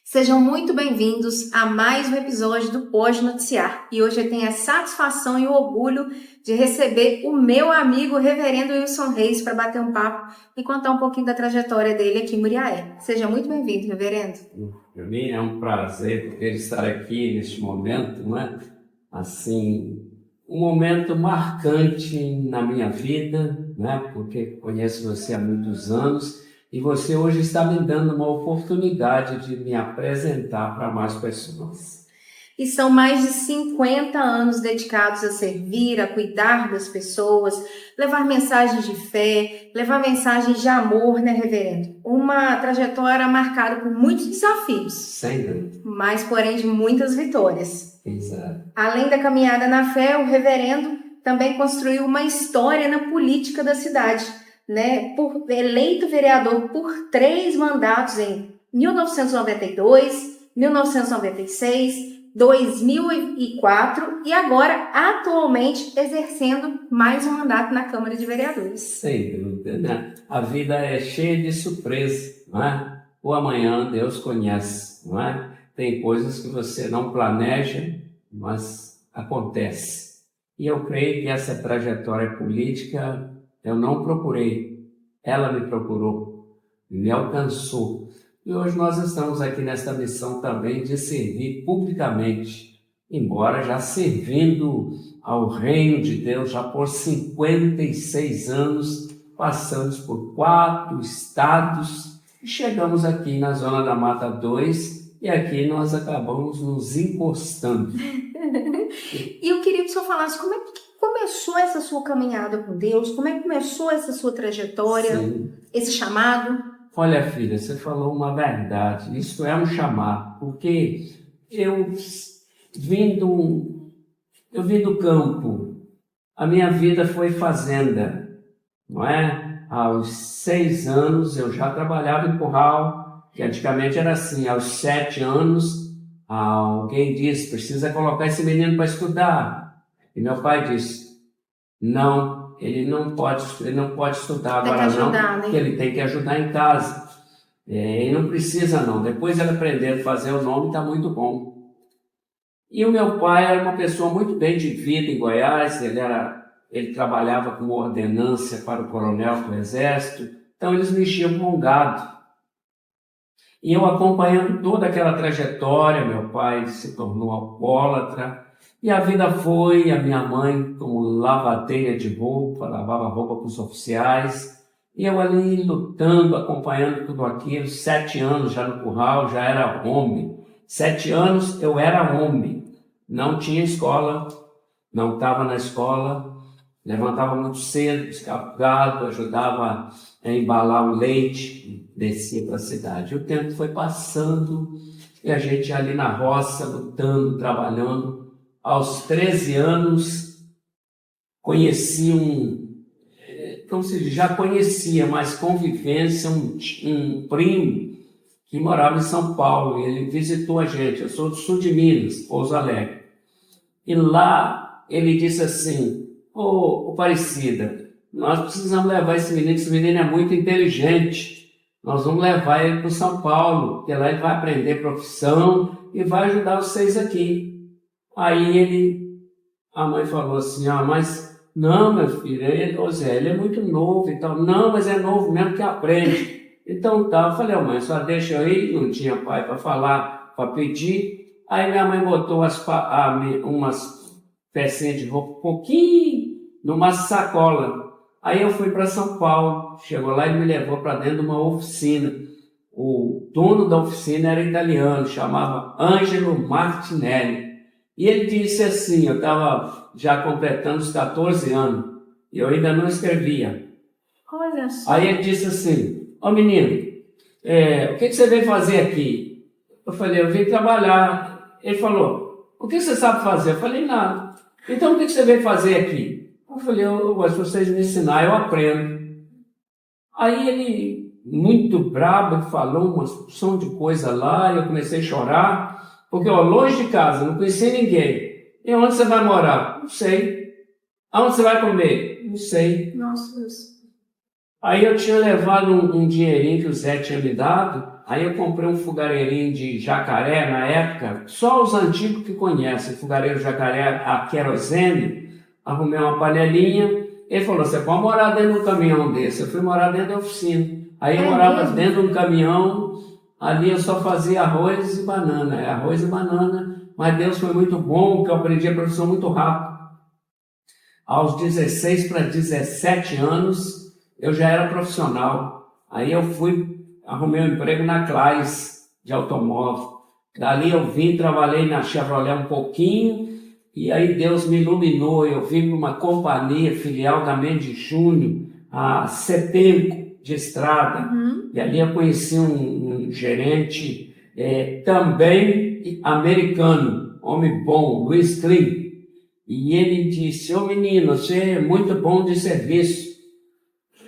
Sejam muito bem-vindos a mais um episódio do Pode Noticiar. E hoje eu tenho a satisfação e o orgulho de receber o meu amigo Reverendo Wilson Reis para bater um papo e contar um pouquinho da trajetória dele aqui em Muriaé. Seja muito bem-vindo, Reverendo. Para mim é um prazer poder estar aqui neste momento, não é? Assim, um momento marcante na minha vida, né? Porque conheço você há muitos anos e você hoje está me dando uma oportunidade de me apresentar para mais pessoas. E são mais de 50 anos dedicados a servir, a cuidar das pessoas, levar mensagens de fé, levar mensagens de amor, né, Reverendo? Uma trajetória marcada por muitos desafios, Sem dúvida. mas porém de muitas vitórias. Exato. Além da caminhada na fé, o Reverendo também construiu uma história na política da cidade, né? Eleito vereador por 3 mandatos em 1992, 1996, 2004 e agora, atualmente, exercendo mais um mandato na Câmara de Vereadores. Sem dúvida, né? A vida é cheia de surpresas, não é? O amanhã Deus conhece, não é? Tem coisas que você não planeja, mas acontece. E eu creio que essa trajetória política eu não procurei, ela me procurou, me alcançou. E hoje nós estamos aqui nesta missão também de servir publicamente, embora já servindo ao reino de Deus já por 56 anos, passamos por 4 estados e chegamos aqui na Zona da Mata 2 e aqui nós acabamos nos encostando. E eu queria que o senhor falasse como é que começou essa sua caminhada com Deus, como é que começou essa sua trajetória, Sim. esse chamado? Olha, filha, você falou uma verdade. Isso é um chamado, porque eu vim do campo. A minha vida foi fazenda, não é? Aos 6 anos eu já trabalhava em curral, que antigamente era assim, aos 7 anos alguém disse, precisa colocar esse menino para estudar. E meu pai disse, não, ele não pode estudar agora não, porque ele tem que ajudar em casa. Ele não precisa não, depois ele aprender a fazer o nome está muito bom. E o meu pai era uma pessoa muito bem de vida em Goiás, ele trabalhava como ordenância para o coronel do exército, então eles mexiam com gado. E eu acompanhando toda aquela trajetória, meu pai se tornou alcoólatra, e a vida foi, a minha mãe como lavadeira de roupa, lavava roupa para os oficiais, e eu ali lutando, acompanhando tudo aquilo, 7 anos já no curral, já era homem. 7 anos eu era homem, não tinha escola, não estava na escola, levantava muito cedo, buscava gado, ajudava a embalar o leite, descia para a cidade. O tempo foi passando e a gente ali na roça, lutando, trabalhando. Aos 13 anos, conheci já conhecia, mas convivência, um primo que morava em São Paulo, e ele visitou a gente. Eu sou do sul de Minas, Pouso Alegre. E lá ele disse assim, ô Aparecida, nós precisamos levar esse menino é muito inteligente, nós vamos levar ele para São Paulo, porque lá ele vai aprender profissão e vai ajudar vocês aqui. Aí a mãe falou assim, mas não, meu filho, ele é muito novo e tal. Não, mas é novo mesmo que aprende. Então tá, eu falei, mãe, só deixa eu ir, não tinha pai para falar, para pedir. Aí minha mãe botou umas pecinhas de roupa, um pouquinho, numa sacola. Aí eu fui para São Paulo, chegou lá e me levou para dentro de uma oficina. O dono da oficina era italiano, chamava Ângelo Martinelli. E ele disse assim, eu estava já completando os 14 anos, e eu ainda não escrevia. Olha só. Aí ele disse assim, menino, o que você veio fazer aqui? Eu falei, eu vim trabalhar. Ele falou, o que você sabe fazer? Eu falei, nada. Então o que você veio fazer aqui? Eu falei, se vocês me ensinarem, eu aprendo. Aí ele, muito bravo, falou uma porção de coisa lá, e eu comecei a chorar. Porque, longe de casa, não conhecia ninguém. E onde você vai morar? Não sei. Aonde você vai comer? Não sei. Nossa Deus. Aí eu tinha levado um dinheirinho que o Zé tinha me dado, aí eu comprei um fogareirinho de jacaré na época, só os antigos que conhecem, fogareiro jacaré a querosene, arrumei uma panelinha, ele falou, você pode morar dentro de um caminhão desse, eu fui morar dentro da oficina, aí eu morava mesmo? dentro de um caminhão, ali eu só fazia arroz e banana, mas Deus foi muito bom, porque eu aprendi a profissão muito rápido. Aos 16 para 17 anos, eu já era profissional. Aí eu arrumei um emprego na Clais, de automóvel. Dali eu vim, trabalhei na Chevrolet um pouquinho, e aí Deus me iluminou. Eu vim para uma companhia filial da Mendes Júnior, a Setemco de estrada. E ali eu conheci um gerente também americano, homem bom, Luiz Klim. E ele disse, ô menino, você é muito bom de serviço.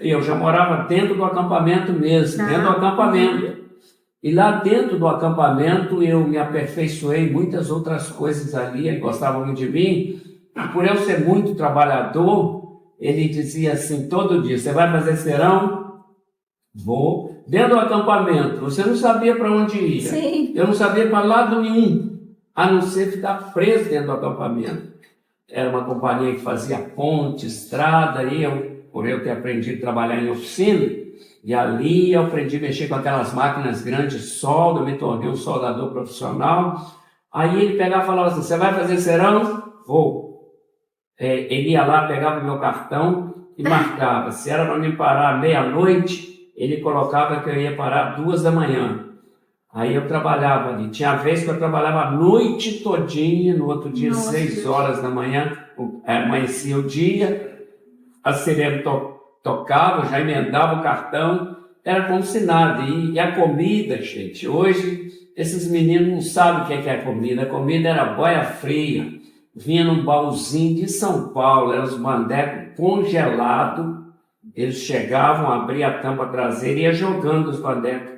Eu já morava dentro do acampamento mesmo, dentro do acampamento. E lá dentro do acampamento eu me aperfeiçoei em muitas outras coisas ali, ele gostava muito de mim. Por eu ser muito trabalhador, ele dizia assim todo dia, você vai fazer serão? Vou. Dentro do acampamento, você não sabia para onde ia. Sim. Eu não sabia para lado nenhum, a não ser ficar preso dentro do acampamento. Era uma companhia que fazia ponte, estrada, e por eu ter aprendido a trabalhar em oficina, e ali eu aprendi a mexer com aquelas máquinas grandes de solda, me tornei um soldador profissional. Aí ele pegava e falava assim, você vai fazer serão? Vou. Ele ia lá, pegava o meu cartão e marcava. Se era para me parar meia-noite, ele colocava que eu ia parar 2 da manhã. Aí eu trabalhava ali. Tinha vez que eu trabalhava a noite todinha, no outro dia, 6 horas da manhã, amanhecia o dia, a sirene tocava, já emendava o cartão, era como se nada. E a comida, gente, hoje esses meninos não sabem o que é comida. A comida era boia fria, vinha num baúzinho de São Paulo, eram os bandecos congelados, eles chegavam, abriam a tampa traseira e iam jogando os bandecos.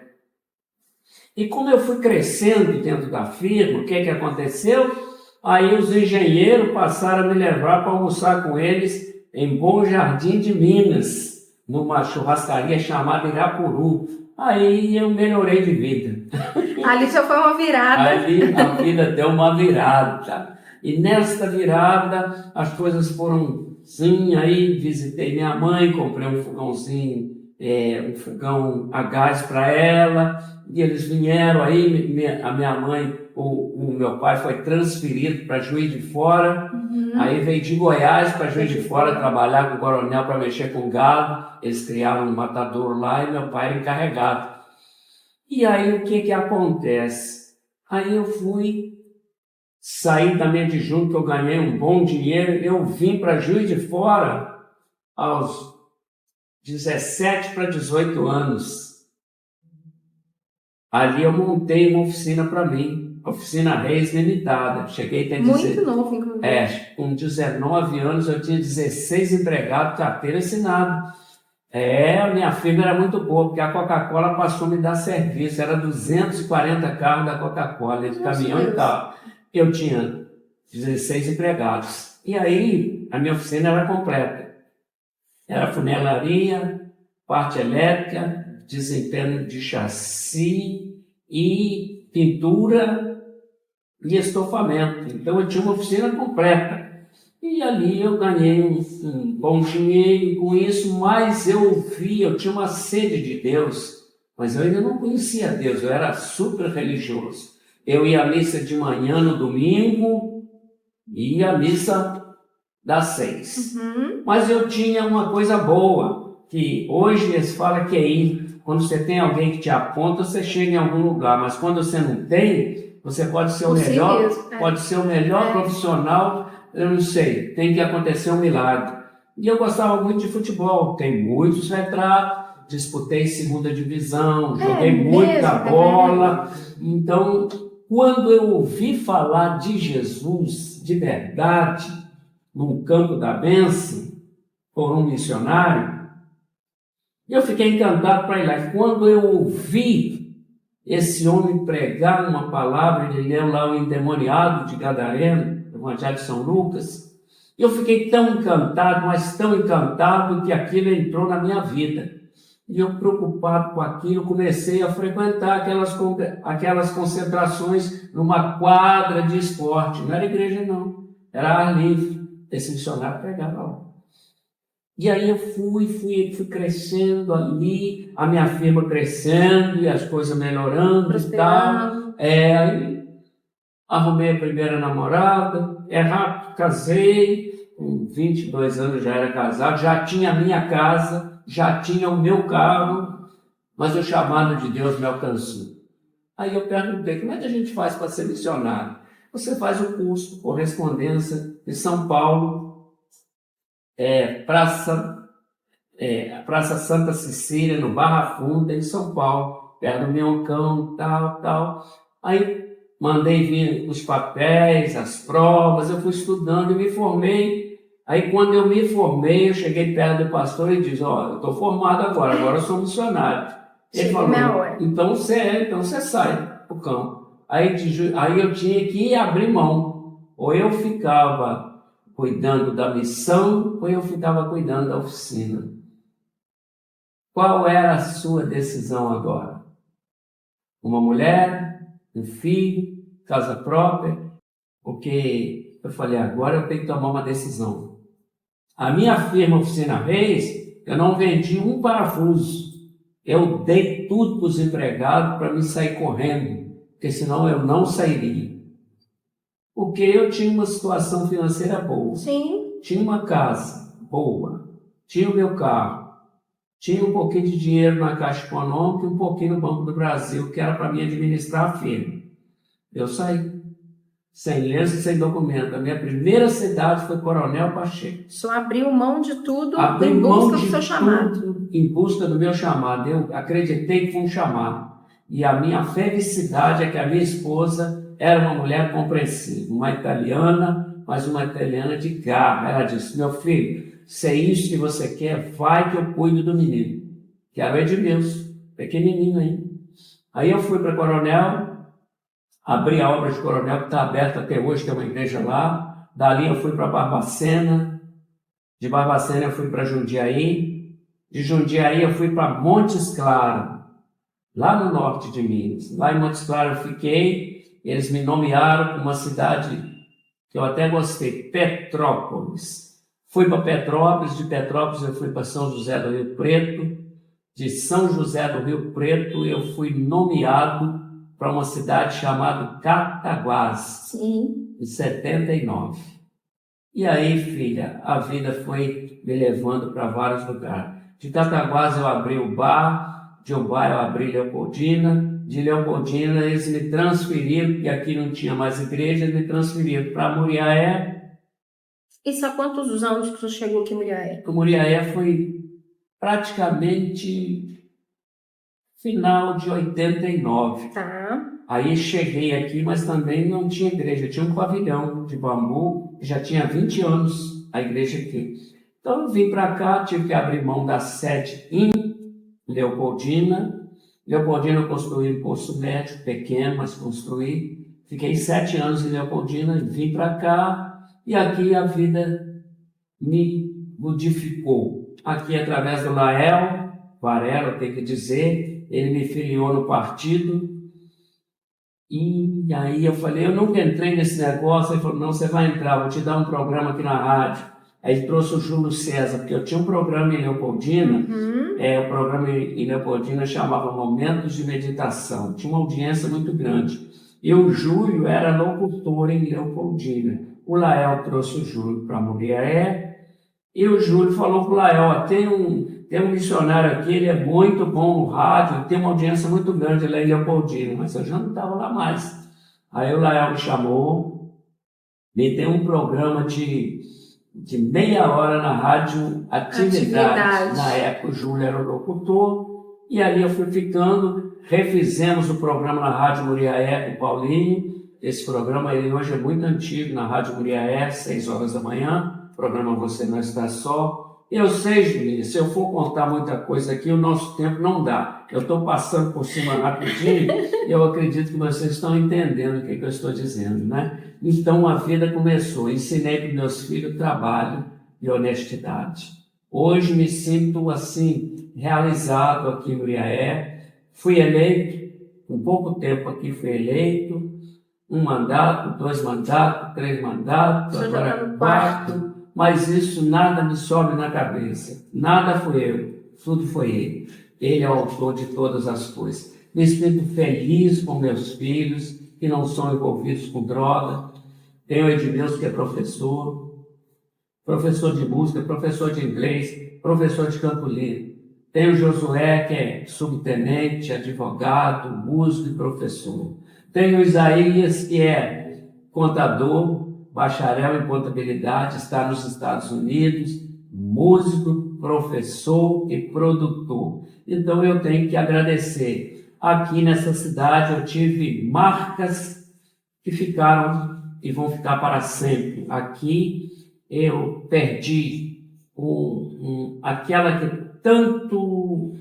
E como eu fui crescendo dentro da firma, o que aconteceu? Aí os engenheiros passaram a me levar para almoçar com eles em Bom Jardim de Minas, numa churrascaria chamada Irapuru. Aí eu melhorei de vida. Ali já foi uma virada. Ali a vida deu uma virada. E nesta virada as coisas foram sim, aí visitei minha mãe, comprei um fogãozinho, um fogão a gás para ela, e eles vieram aí, a minha mãe, o meu pai foi transferido para Juiz de Fora, aí veio de Goiás para Juiz de Fora trabalhar com o coronel para mexer com gado, eles criaram um matadouro lá e meu pai era encarregado. E aí o que acontece? Aí eu saí da Mendes Júnior, que eu ganhei um bom dinheiro, eu vim para Juiz de Fora aos 17 para 18 anos. Ali eu montei uma oficina para mim, Oficina Reis Limitada. Cheguei a ter muito novo, inclusive. Com 19 anos eu tinha 16 empregados, carteira assinada. A minha firma era muito boa, porque a Coca-Cola passou a me dar serviço, era 240 carros da Coca-Cola, de caminhão e tal. Eu tinha 16 empregados. E aí a minha oficina era completa. Era funilaria, parte elétrica, desempenho de chassi e pintura e estofamento. Então eu tinha uma oficina completa. E ali eu ganhei um bom dinheiro com isso, mas eu tinha uma sede de Deus, mas eu ainda não conhecia Deus, eu era super religioso. Eu ia à missa de manhã no domingo e ia à missa das 6. Mas eu tinha uma coisa boa, que hoje eles falam que é ir. Quando você tem alguém que te aponta, você chega em algum lugar, mas quando você não tem, você pode ser o melhor, pode ser o melhor profissional, eu não sei, tem que acontecer um milagre. E eu gostava muito de futebol, tem muitos retratos, disputei 2ª divisão, joguei muita bola. Então, quando eu ouvi falar de Jesus, de verdade, num campo da bênção, por um missionário, eu fiquei encantado para ir lá. Quando eu ouvi esse homem pregar uma palavra, ele leu lá o endemoniado de Gadareno, Evangelho de São Lucas, eu fiquei tão encantado, mas tão encantado, que aquilo entrou na minha vida. E eu, preocupado com aquilo, comecei a frequentar aquelas concentrações numa quadra de esporte. Não era igreja, não. Era ar livre. Esse missionário pegava lá. E aí eu fui crescendo ali, a minha firma crescendo e as coisas melhorando e tal. Aí arrumei a primeira namorada, rápido, casei, com 22 anos já era casado, já tinha a minha casa, já tinha o meu carro, mas o chamado de Deus me alcançou. Aí eu perguntei, como é que a gente faz para ser missionário? Você faz o curso, correspondência, em São Paulo, Praça Santa Cecília, no Barra Funda, em São Paulo, perto do Minhocão, tal. Aí mandei vir os papéis, as provas, eu fui estudando e me formei. Aí quando eu me formei, eu cheguei perto do pastor e disse, eu estou formado agora eu sou missionário. Ele falou, então você sai pro campo. Aí eu tinha que abrir mão. Ou eu ficava cuidando da missão, ou eu ficava cuidando da oficina. Qual era a sua decisão agora? Uma mulher, um filho, casa própria? Porque eu falei, agora eu tenho que tomar uma decisão. A minha firma Oficina Reis, eu não vendi um parafuso. Eu dei tudo para os empregados para me sair correndo, porque senão eu não sairia. Porque eu tinha uma situação financeira boa. Sim. Tinha uma casa boa, tinha o meu carro, tinha um pouquinho de dinheiro na Caixa Econômica e um pouquinho no Banco do Brasil, que era para mim administrar a firma. Eu saí, sem lenço e sem documento. A minha primeira cidade foi Coronel Pacheco. Só abriu mão de tudo em busca do seu chamado. Em busca do meu chamado. Eu acreditei que foi um chamado. E a minha felicidade é que a minha esposa era uma mulher compreensiva, uma italiana, mas uma italiana de garra. Ela disse, meu filho, se é isso que você quer, vai que eu cuido do menino. Que era o Edmilson, pequenininho ainda. Aí eu fui para Coronel, abri a obra de Coronel, que está aberta até hoje, tem uma igreja lá. Dali eu fui para Barbacena, de Barbacena eu fui para Jundiaí, de Jundiaí eu fui para Montes Claros, lá no norte de Minas. Lá em Montes Claros eu fiquei, eles me nomearam para uma cidade que eu até gostei, Petrópolis. Fui para Petrópolis, de Petrópolis eu fui para São José do Rio Preto, de São José do Rio Preto eu fui nomeado para uma cidade chamada Cataguases, Sim. em 79. E aí, filha, a vida foi me levando para vários lugares. De Cataguases eu abri o bar, de um bar eu abri Leopoldina, de Leopoldina eles me transferiram, e aqui não tinha mais igreja, eles me transferiram para Muriaé. Isso há quantos anos que você chegou aqui em Muriaé? Muriaé foi praticamente final de 89. Tá. Aí cheguei aqui, mas também não tinha igreja. Tinha um pavilhão de bambu, já tinha 20 anos a igreja aqui. Então eu vim para cá, tive que abrir mão da sede em Leopoldina. Leopoldina eu construí um posto médico, pequeno, mas construí. Fiquei 7 anos em Leopoldina, vim para cá. E aqui a vida me modificou. Aqui, através do Lael Varela, eu tenho que dizer, ele me filiou no partido. E aí eu falei, eu nunca entrei nesse negócio. Ele falou, não, você vai entrar, vou te dar um programa aqui na rádio. Aí ele trouxe o Júlio César, porque eu tinha um programa em Leopoldina, o programa em Leopoldina chamava Momentos de Meditação. Tinha uma audiência muito grande. E o Júlio era locutor em Leopoldina. O Lael trouxe o Júlio para Muriaé, e o Júlio falou para o Lael, tem um missionário aqui, ele é muito bom no rádio, tem uma audiência muito grande lá em Leopoldina, mas eu já não estava lá mais. Aí o Lael me chamou, me deu um programa de meia hora na rádio Atividade. Na época o Júlio era o locutor, e ali eu fui ficando, refizemos o programa na rádio Muriaé com o Paulinho. Esse programa ele hoje é muito antigo, na Rádio Muriaé, 6 horas da manhã, o programa Você Não Está Só. Eu sei, Julinha, se eu for contar muita coisa aqui, o nosso tempo não dá. Eu estou passando por cima rapidinho e eu acredito que vocês estão entendendo o que eu estou dizendo, né? Então a vida começou, ensinei para meus filhos trabalho e honestidade. Hoje me sinto assim, realizado aqui em Muriaé. Fui eleito, com pouco tempo aqui fui eleito, 1 mandato, 2 mandatos, 3 mandatos, agora 4, mas isso nada me sobe na cabeça. Nada fui eu, tudo foi ele. Ele é o autor de todas as coisas. Me sinto feliz com meus filhos, que não são envolvidos com droga. Tenho o Edmilson, que é professor de música, professor de inglês, professor de canto livre. Tenho o Josué, que é subtenente, advogado, músico e professor. Tenho o Isaías, que é contador, bacharel em contabilidade, está nos Estados Unidos, músico, professor e produtor. Então eu tenho que agradecer. Aqui nessa cidade eu tive marcas que ficaram e vão ficar para sempre. Aqui eu perdi aquela que tanto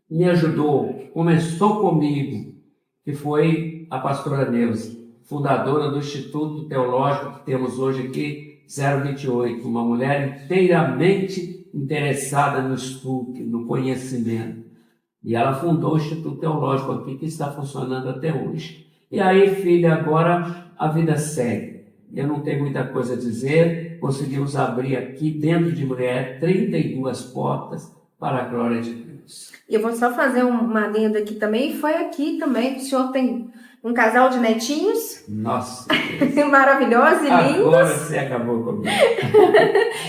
me ajudou, começou comigo, que foi a pastora Neuza, fundadora do Instituto Teológico que temos hoje aqui, 028, uma mulher inteiramente interessada no estudo, no conhecimento. E ela fundou o Instituto Teológico aqui, que está funcionando até hoje. E aí, filha, agora a vida segue. Eu não tenho muita coisa a dizer, conseguimos abrir aqui dentro de Muriaé 32 portas para a glória de Deus. E eu vou só fazer uma adenda aqui também, foi aqui também que o senhor tem um casal de netinhos. Nossa! Maravilhosos e lindos. Agora você acabou comigo.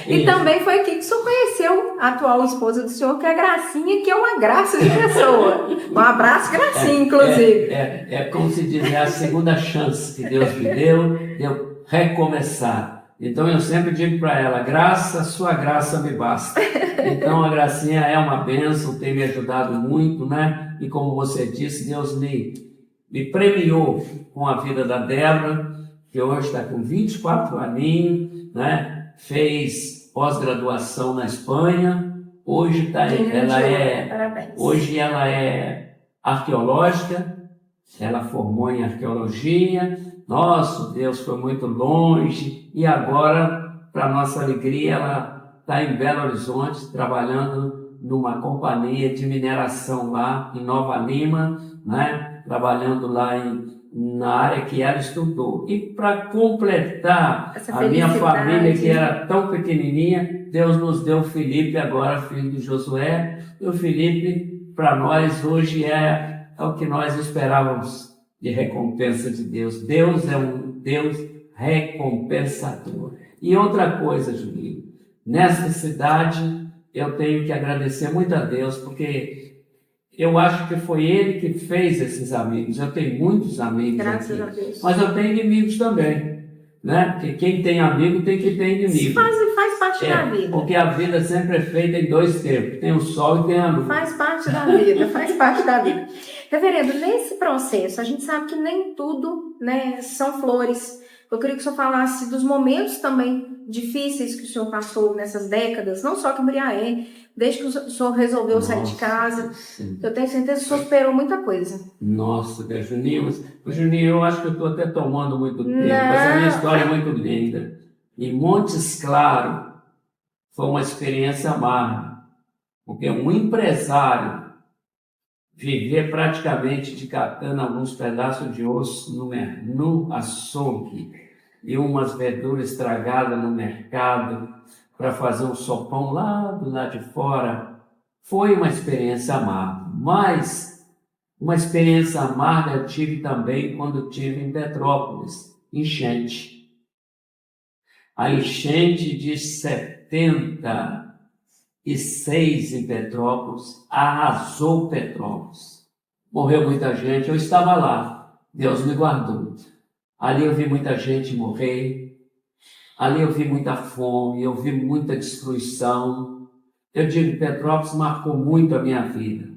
E também foi aqui que o senhor conheceu a atual esposa do senhor, que é a Gracinha, que é uma graça de pessoa. Um abraço, Gracinha, inclusive. É como se diz, é a segunda chance que Deus me deu de eu recomeçar. Então eu sempre digo para ela, sua graça me basta. Então a Gracinha é uma bênção, tem me ajudado muito, né? E como você disse, Deus me premiou com a vida da Débora, que hoje está com 24 aninhos, né? Fez pós-graduação na Espanha, hoje ela é arqueológica, ela formou em arqueologia. Nosso Deus, foi muito longe, e agora, para nossa alegria, ela está em Belo Horizonte, trabalhando numa companhia de mineração lá em Nova Lima, né? Trabalhando lá na área que ela estudou. E para completar a minha família, que era tão pequenininha, Deus nos deu o Felipe, agora filho de Josué, e o Felipe, para nós, hoje é o que nós esperávamos de recompensa de Deus. Deus é um Deus recompensador. E outra coisa, Julinho, nesta cidade eu tenho que agradecer muito a Deus, porque eu acho que foi Ele que fez esses amigos. Eu tenho muitos amigos Graças aqui, a Deus. mas eu tenho inimigos também, né? Porque quem tem amigo tem que ter inimigo. Faz parte da vida. Porque a vida sempre é feita em 2 tempos, tem o sol e tem a lua. Faz parte da vida, faz parte da vida. Reverendo, nesse processo, a gente sabe que nem tudo, né, são flores. Eu queria que o senhor falasse dos momentos também difíceis que o senhor passou nessas décadas, não só que em Muriaé, desde que o senhor resolveu sair de casa. Sim. Eu tenho certeza que o senhor superou muita coisa. Nossa, Juninho, eu acho que eu estou até tomando muito tempo, mas a minha história é muito linda. E Montes Claros foi uma experiência amarga, porque um empresário viver praticamente de catando alguns pedaços de osso no açougue e umas verduras estragadas no mercado para fazer um sopão lá do lado de fora, foi uma experiência amarga. Mas uma experiência amarga eu tive também quando estive em Petrópolis, enchente. A enchente de 76 em Petrópolis arrasou Petrópolis. Morreu muita gente, eu estava lá, Deus me guardou. Ali eu vi muita gente morrer, ali eu vi muita fome, eu vi muita destruição. Eu digo que Petrópolis marcou muito a minha vida,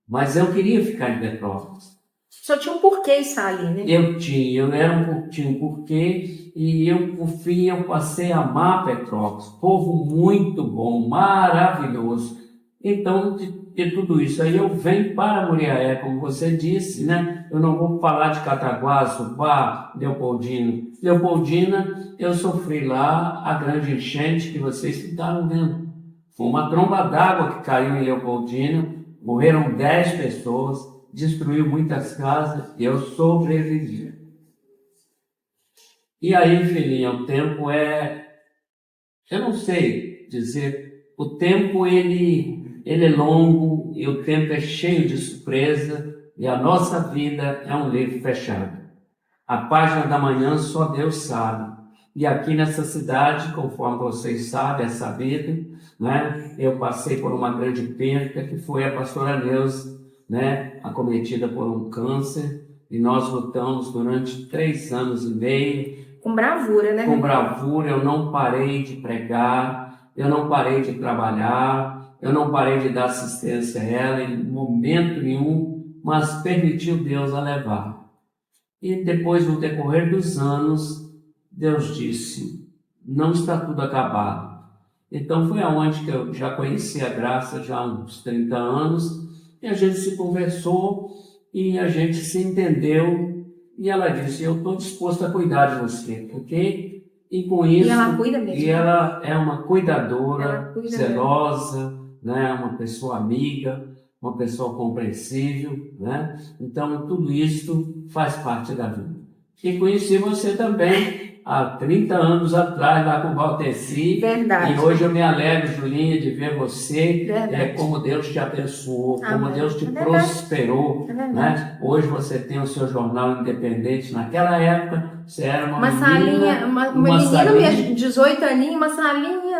mas eu queria ficar em Petrópolis. Só tinha um porquê estar ali, né? Eu tinha um porquê, e eu, por fim, eu passei a amar Petrópolis. Povo muito bom, maravilhoso. Então, de tudo isso aí, eu venho para Muriaé, como você disse, né? Eu não vou falar de Cataguases, Subá, Leopoldina. Leopoldina, eu sofri lá a grande enchente que vocês ficaram vendo. Foi uma tromba d'água que caiu em Leopoldina, morreram 10 pessoas, destruiu muitas casas e eu sobrevivi. E aí, filhinha, o tempo eu não sei dizer, o tempo ele é longo e o tempo é cheio de surpresa e a nossa vida é um livro fechado. A página da manhã só Deus sabe. E aqui nessa cidade, conforme vocês sabem, é sabido, né, eu passei por uma grande perda que foi a pastora Neuza, né, acometida por um câncer, e nós lutamos durante 3 anos e meio. Com bravura, né? Com bravura, eu não parei de pregar, eu não parei de trabalhar, eu não parei de dar assistência a ela em momento nenhum, mas permitiu Deus a levar. E depois, no decorrer dos anos, Deus disse, não está tudo acabado. Então foi aonde que eu já conheci a graça, já há uns 30 anos, e a gente se conversou, e a gente se entendeu, e ela disse, eu estou disposta a cuidar de você, ok? E com isso... E ela cuida mesmo. E ela é uma cuidadora, cuida zelosa, né? Uma pessoa amiga, uma pessoa compreensível, né? Então, tudo isso faz parte da vida. E conheci você também há 30 anos atrás, lá com o Valteci. Verdade. E hoje eu me alegro, Julinha, de ver você, Verdade. como Deus te abençoou, como Amém. Deus te É prosperou. verdade. Né? Hoje você tem o seu jornal independente. Naquela época, você era uma salinha, uma menina, minha 18 aninhos, uma salinha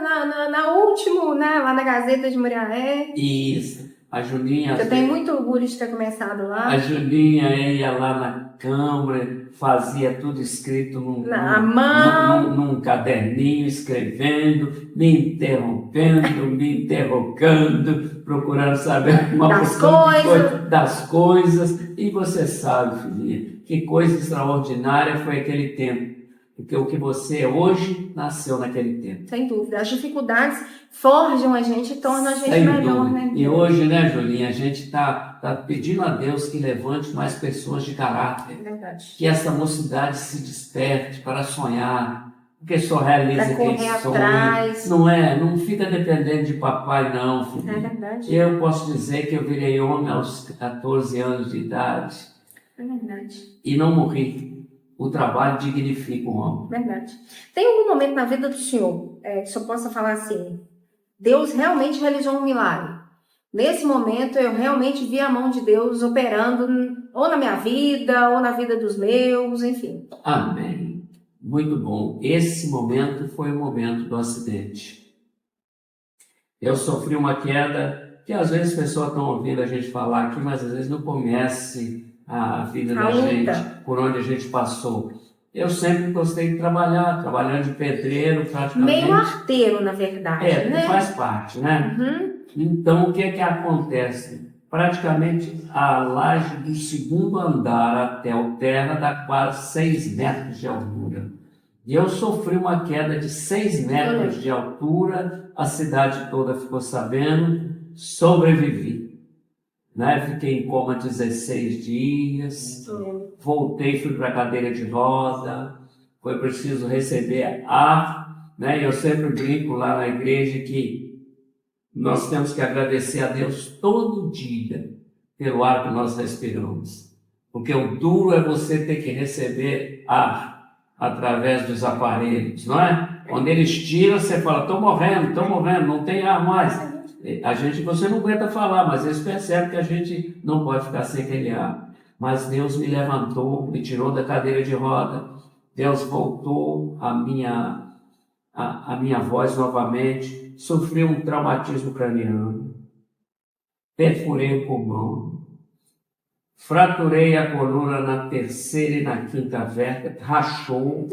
na última, né, lá na Gazeta de Muriaé. Isso. A Julinha... Eu tenho muito orgulho de ter começado lá. A Julinha ia lá na Câmara, fazia tudo escrito num caderninho, escrevendo, me interrompendo, me interrogando, procurando saber das coisas. E você sabe, filhinha, que coisa extraordinária foi aquele tempo. Porque o que você é hoje nasceu naquele tempo. Sem dúvida. As dificuldades forjam a gente e tornam a gente melhor, né? E hoje, né, Julinha, a gente está pedindo a Deus que levante mais pessoas de caráter. É verdade. Que essa mocidade se desperte para sonhar. Porque só realiza quem sonha. Atrás. Não fica dependendo de papai, não, filho. É verdade. Eu posso dizer que eu virei homem aos 14 anos de idade. É verdade. E não morri. O trabalho dignifica o homem. Verdade. Tem algum momento na vida do senhor que o senhor possa falar assim, Deus realmente realizou um milagre? Nesse momento eu realmente vi a mão de Deus operando ou na minha vida, ou na vida dos meus, enfim. Amém. Muito bom. Esse momento foi o momento do acidente. Eu sofri uma queda que às vezes as pessoas estão ouvindo a gente falar aqui, mas às vezes não conhece a vida da gente, por onde a gente passou. Eu sempre gostei de trabalhando de pedreiro praticamente. Meio arteiro, na verdade, né? Faz parte, né? Uhum. Então, o que acontece? Praticamente a laje do segundo andar até o terra dá quase 6 metros de altura. E eu sofri uma queda de 6 metros de altura, a cidade toda ficou sabendo, sobrevivi. Né? Fiquei em coma 16 dias, voltei, fui para a cadeira de roda, foi preciso receber ar, né? Eu sempre brinco lá na igreja que nós temos que agradecer a Deus todo dia pelo ar que nós respiramos, porque o duro é você ter que receber ar através dos aparelhos, não é? Quando eles tiram, você fala, estou morrendo, não tem ar mais. Você não aguenta falar, mas eles percebem que a gente não pode ficar sem aquele ar. Mas Deus me levantou, me tirou da cadeira de roda, Deus voltou a minha voz novamente, sofri um traumatismo craniano, perfurei o pulmão, fraturei a coluna na 3ª e na 5ª vértebra, rachou.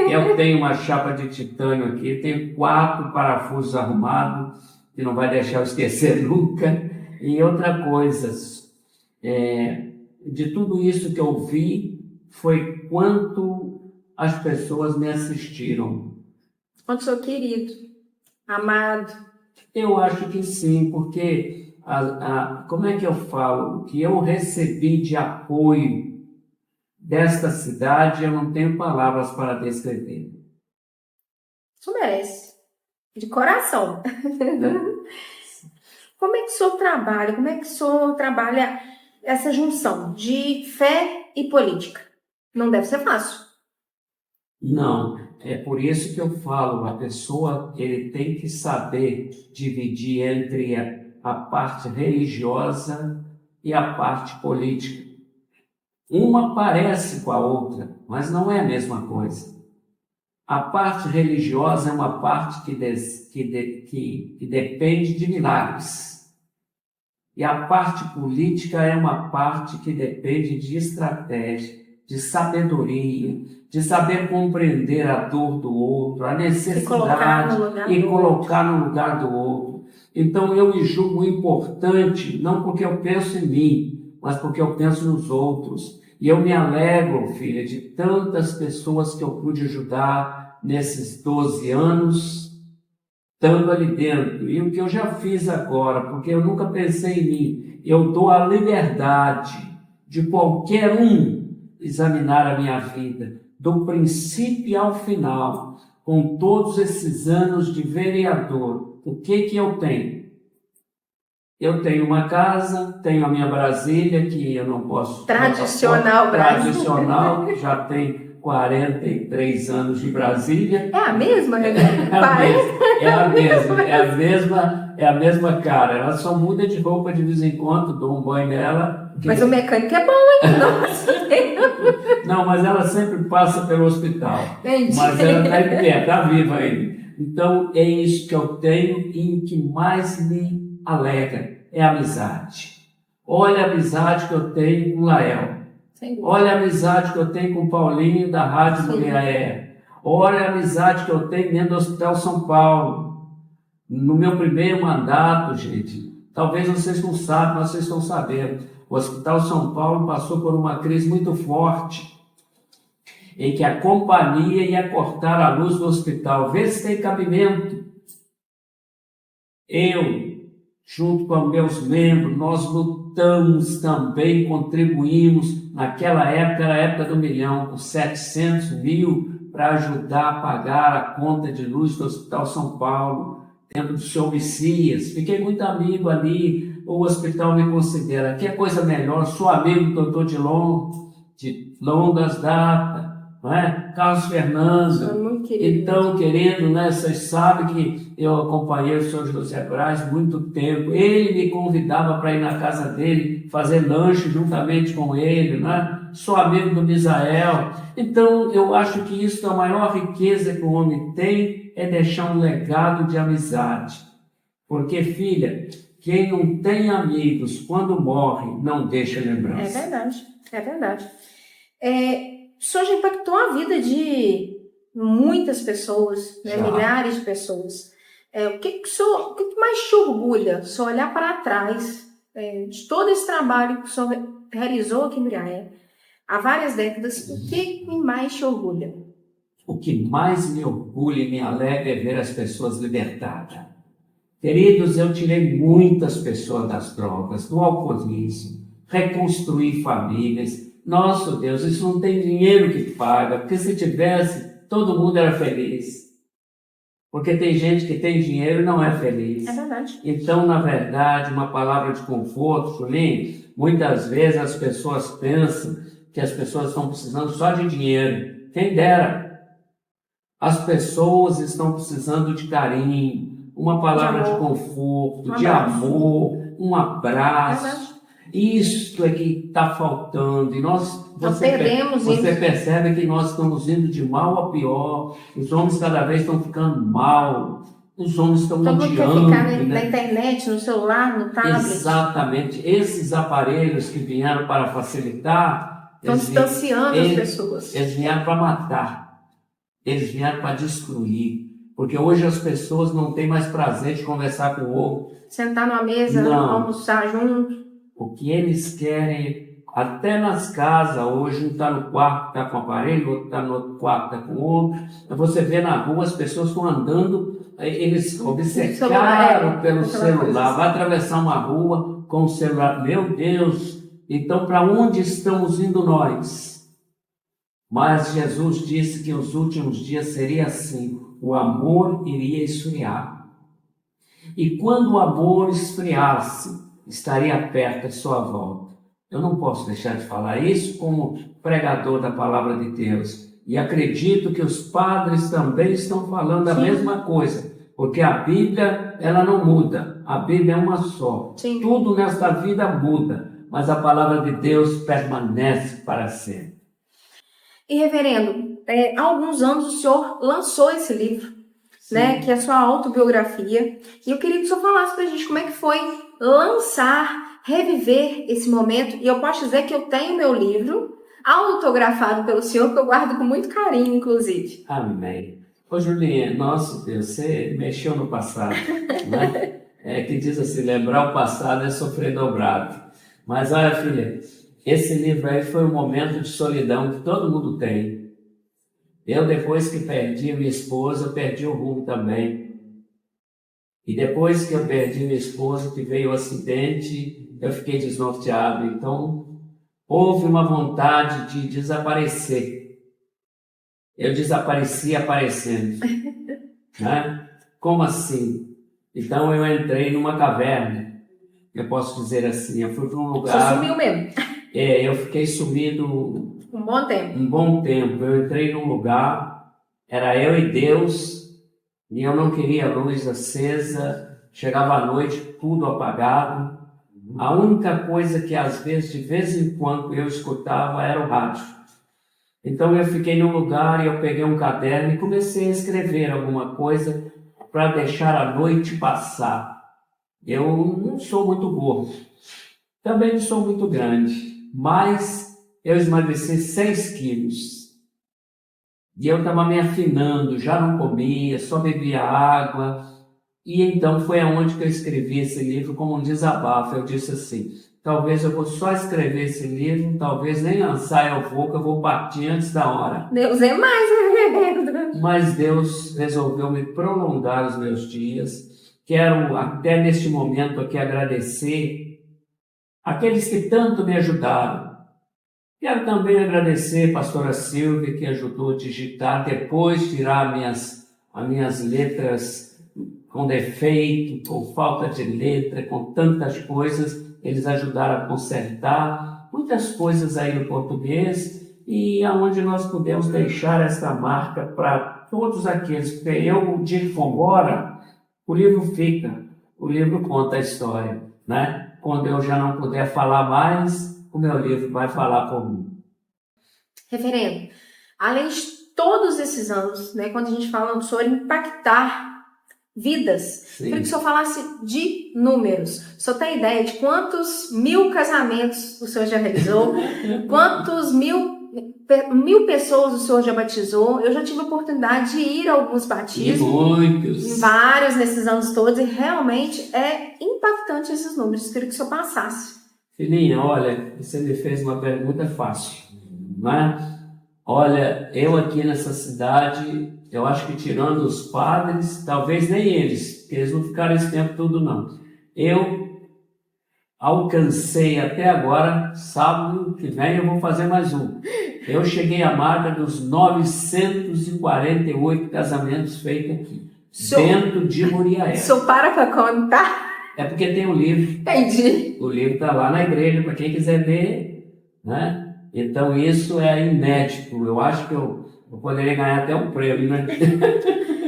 Eu tenho uma chapa de titânio aqui, tenho 4 parafusos arrumados, que não vai deixar eu esquecer nunca. E outra coisa, de tudo isso que eu vi, foi quanto as pessoas me assistiram. Quanto sou querido, amado. Eu acho que sim, porque, como é que eu falo? O que eu recebi de apoio desta cidade, eu não tenho palavras para descrever. Isso merece. De coração. Como é que o senhor trabalha? Como é que o senhor trabalha essa junção de fé e política? Não deve ser fácil. Não, é por isso que eu falo, a pessoa ele tem que saber dividir entre a parte religiosa e a parte política. Uma parece com a outra, mas não é a mesma coisa. A parte religiosa é uma parte que depende de milagres. E a parte política é uma parte que depende de estratégia, de sabedoria, de saber compreender a dor do outro, a necessidade e colocar no lugar do outro. Então eu me julgo importante, não porque eu penso em mim, mas porque eu penso nos outros. E eu me alegro, filha, de tantas pessoas que eu pude ajudar nesses 12 anos, estando ali dentro. E o que eu já fiz agora, porque eu nunca pensei em mim, eu dou a liberdade de qualquer um examinar a minha vida, do princípio ao final, com todos esses anos de vereador. O que eu tenho? Eu tenho uma casa, tenho a minha Brasília, que eu não posso... Tradicional Brasília. Tradicional, já tem 43 anos de Brasília. É a mesma, né? É a mesma cara. Ela só muda de roupa de vez em quando, dou um banho nela. Mas o mecânico é bom, hein? Não, mas ela sempre passa pelo hospital. Entendi. Mas ela está em pé, está viva ainda. Então é isso que eu tenho e o que mais me alegra é a amizade. Olha a amizade que eu tenho com o Lael. Olha a amizade que eu tenho com o Paulinho da Rádio Mulher. Olha a amizade que eu tenho dentro do Hospital São Paulo. No meu primeiro mandato, gente, talvez vocês não sabem, mas vocês estão sabendo. O Hospital São Paulo passou por uma crise muito forte, em que a companhia ia cortar a luz do hospital. Vê se tem cabimento. Eu, junto com meus membros, nós lutamos também, contribuímos. Naquela época, era a época do milhão, com 700 mil para ajudar a pagar a conta de luz do Hospital São Paulo, dentro do seu Messias. Fiquei muito amigo ali, o hospital me considera. Que coisa melhor, sou amigo do doutor de longas datas, não é? Carlos Fernando. Então, querido, né, vocês sabem que eu acompanhei o senhor José Braz muito tempo. Ele me convidava para ir na casa dele, fazer lanche juntamente com ele, né? Sou amigo do Misael. Então, eu acho que isso é a maior riqueza que o homem tem, é deixar um legado de amizade. Porque, filha, quem não tem amigos, quando morre, não deixa lembrança. É verdade, é verdade. O senhor já impactou a vida de muitas pessoas, né? Milhares de pessoas. O que mais te orgulha? Só olhar para trás de todo esse trabalho que o senhor realizou aqui em Miriaé há várias décadas, o que mais te orgulha? O que mais me orgulha e me alegra é ver as pessoas libertadas. Queridos, eu tirei muitas pessoas das drogas, do alcoolismo, reconstruí famílias. Nossa Deus, isso não tem dinheiro que paga, porque se tivesse, todo mundo era feliz. Porque tem gente que tem dinheiro e não é feliz. É verdade. Então, na verdade, uma palavra de conforto, Julinho, muitas vezes as pessoas pensam que as pessoas estão precisando só de dinheiro. Quem dera. As pessoas estão precisando de carinho, uma palavra de conforto, de amor, um abraço. Isto é que está faltando. E você percebe que nós estamos indo de mal a pior. Os homens cada vez estão ficando mal. Os homens estão odiando. Todo mundo quer ficar na internet, no celular, no tablet. Exatamente. Esses aparelhos que vieram para facilitar... Estão distanciando as pessoas. Eles vieram para matar. Eles vieram para destruir. Porque hoje as pessoas não têm mais prazer de conversar com o outro. Sentar numa mesa, almoçar junto. O que eles querem, até nas casas, hoje um está no quarto, está com o aparelho, outro está no outro quarto, está com o outro. Você vê na rua, as pessoas estão andando, eles obcecaram pelo celular. Vai atravessar uma rua com o celular. Meu Deus! Então, para onde estamos indo nós? Mas Jesus disse que os últimos dias seria assim. O amor iria esfriar. E quando o amor esfriasse, estaria perto à sua volta. Eu não posso deixar de falar isso como pregador da palavra de Deus. E acredito que os padres também estão falando a Sim. mesma coisa. Porque a Bíblia, ela não muda. A Bíblia é uma só. Sim. Tudo nesta vida muda, mas a palavra de Deus permanece para sempre. E, reverendo, há alguns anos o senhor lançou esse livro, né, que é a sua autobiografia. E eu queria que o senhor falasse pra gente como é que foi lançar, reviver esse momento. E eu posso dizer que eu tenho meu livro autografado pelo senhor, que eu guardo com muito carinho, inclusive. Amém. Ô Julinha, nosso Deus, você mexeu no passado, né? Que diz assim, lembrar o passado é sofrer dobrado. Mas olha, filha, esse livro aí foi um momento de solidão que todo mundo tem. Eu, depois que perdi minha esposa, eu perdi o rumo também. E depois que eu perdi minha esposa, que veio o acidente, eu fiquei desnorteado. Então, houve uma vontade de desaparecer. Eu desapareci aparecendo, né? Como assim? Então eu entrei numa caverna, eu posso dizer assim, eu fui para um lugar... Você sumiu mesmo. Eu fiquei sumido Um bom tempo. um bom tempo. Eu entrei num lugar, era eu e Deus, e eu não queria luz acesa, chegava à noite tudo apagado. A única coisa que às vezes, de vez em quando, eu escutava era o rádio. Então eu fiquei num lugar e eu peguei um caderno e comecei a escrever alguma coisa para deixar a noite passar. Eu não sou muito gordo, também não sou muito grande, mas eu emagreci 6 quilos. E eu estava me afinando, já não comia, só bebia água. E então foi aonde que eu escrevi esse livro como um desabafo. Eu disse assim, talvez eu vou só escrever esse livro, talvez nem lançar eu vou partir antes da hora. Deus é mais, reverendo. Mas Deus resolveu me prolongar os meus dias. Quero até neste momento aqui agradecer aqueles que tanto me ajudaram. Quero também agradecer a pastora Silvia, que ajudou a digitar, depois tirar as minhas letras com defeito, com falta de letra, com tantas coisas. Eles ajudaram a consertar muitas coisas aí no português e aonde nós podemos deixar essa marca para todos aqueles. Porque eu, o dia que for embora, o livro fica, o livro conta a história, né? Quando eu já não puder falar mais, o meu livro vai falar por mim. Reverendo, além de todos esses anos, né, quando a gente fala sobre impactar vidas, Sim. queria que o senhor falasse de números. O senhor tem ideia de quantos 1000 casamentos o senhor já realizou? Quantos mil pessoas o senhor já batizou? Eu já tive a oportunidade de ir a alguns batismos. E muitos. Vários nesses anos todos, e realmente é impactante esses números. Queria que o senhor passasse. Filhinha, olha, você me fez uma pergunta fácil, né? Olha, eu aqui nessa cidade, eu acho que tirando os padres, talvez nem eles, porque eles não ficaram esse tempo todo não. Eu alcancei até agora, sábado que vem eu vou fazer mais um. Eu cheguei à marca dos 948 casamentos feitos aqui, dentro de Muriaé. O senhor para contar? É porque tem um livro. Entendi. O livro está lá na igreja, para quem quiser ler, né? Então isso é inédito. Eu acho que eu poderia ganhar até um prêmio, né?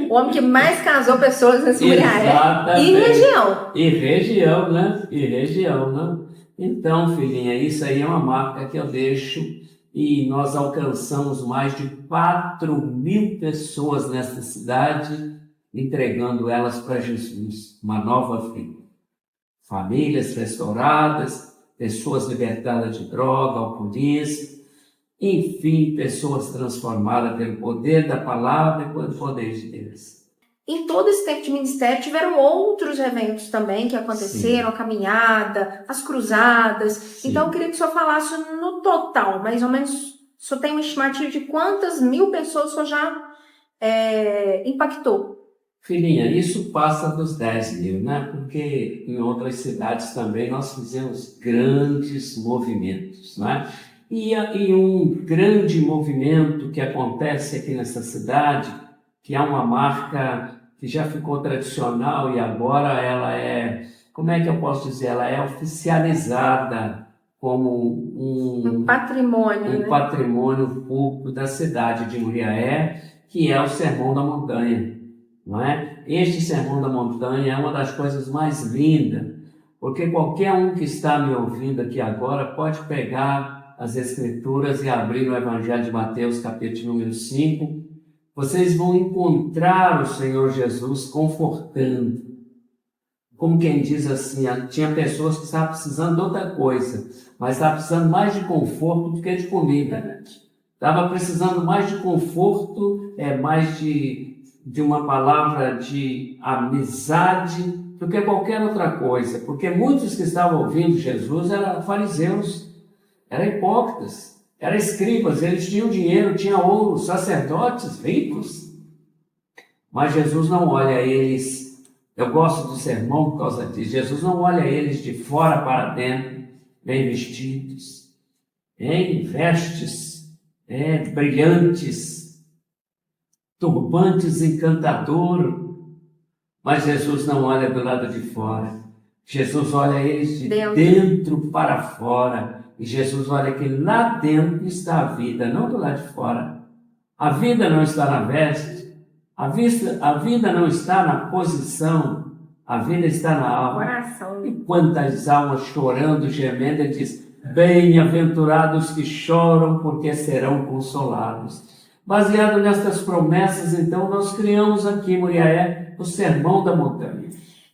O homem que mais casou pessoas nesse Muriaé. Exatamente. E região. E região, né? E região, né? Então, filhinha, isso aí é uma marca que eu deixo e nós alcançamos mais de 4.000 pessoas nesta cidade, entregando elas para Jesus, uma nova vida. Famílias restauradas, pessoas libertadas de droga, alcoolismo, enfim, pessoas transformadas pelo poder da palavra e pelo poder de Deus. Em todo esse tempo de ministério, tiveram outros eventos também que aconteceram, Sim. a caminhada, as cruzadas. Sim. Então, eu queria que o senhor falasse no total, mais ou menos, o senhor tem uma estimativa de quantas 1000 pessoas o senhor já impactou? Filhinha, isso passa dos 10.000, né? Porque em outras cidades também nós fizemos grandes movimentos, né? E um grande movimento que acontece aqui nessa cidade, que é uma marca que já ficou tradicional e agora ela é, como é que eu posso dizer, ela é oficializada como Um patrimônio, né? patrimônio público da cidade de Muriaé, que é o Sermão da Montanha, não é? Este Sermão da Montanha é uma das coisas mais lindas, porque qualquer um que está me ouvindo aqui agora pode pegar as Escrituras e abrir o Evangelho de Mateus, capítulo número 5, vocês vão encontrar o Senhor Jesus confortando. Como quem diz assim, tinha pessoas que estavam precisando de outra coisa, mas estavam precisando mais de conforto do que de comida. Estava precisando mais de conforto, mais de uma palavra de amizade, do que qualquer outra coisa. Porque muitos que estavam ouvindo Jesus eram fariseus, eram hipócritas, eram escribas, eles tinham dinheiro, tinham ouro, sacerdotes ricos. Mas Jesus não olha eles. Eu gosto do sermão por causa disso. Jesus não olha eles de fora para dentro, bem vestidos, em vestes brilhantes, turbantes encantador. Mas Jesus não olha do lado de fora. Jesus olha eles de dentro para fora. E Jesus olha que lá dentro está a vida, não do lado de fora. A vida não está na veste. A vida não está na posição, a vida está na alma. Coração. E quantas almas chorando, gemendo, ele diz: bem-aventurados que choram, porque serão consolados. Baseado nestas promessas, então, nós criamos aqui em Muriaé o Sermão da Montanha.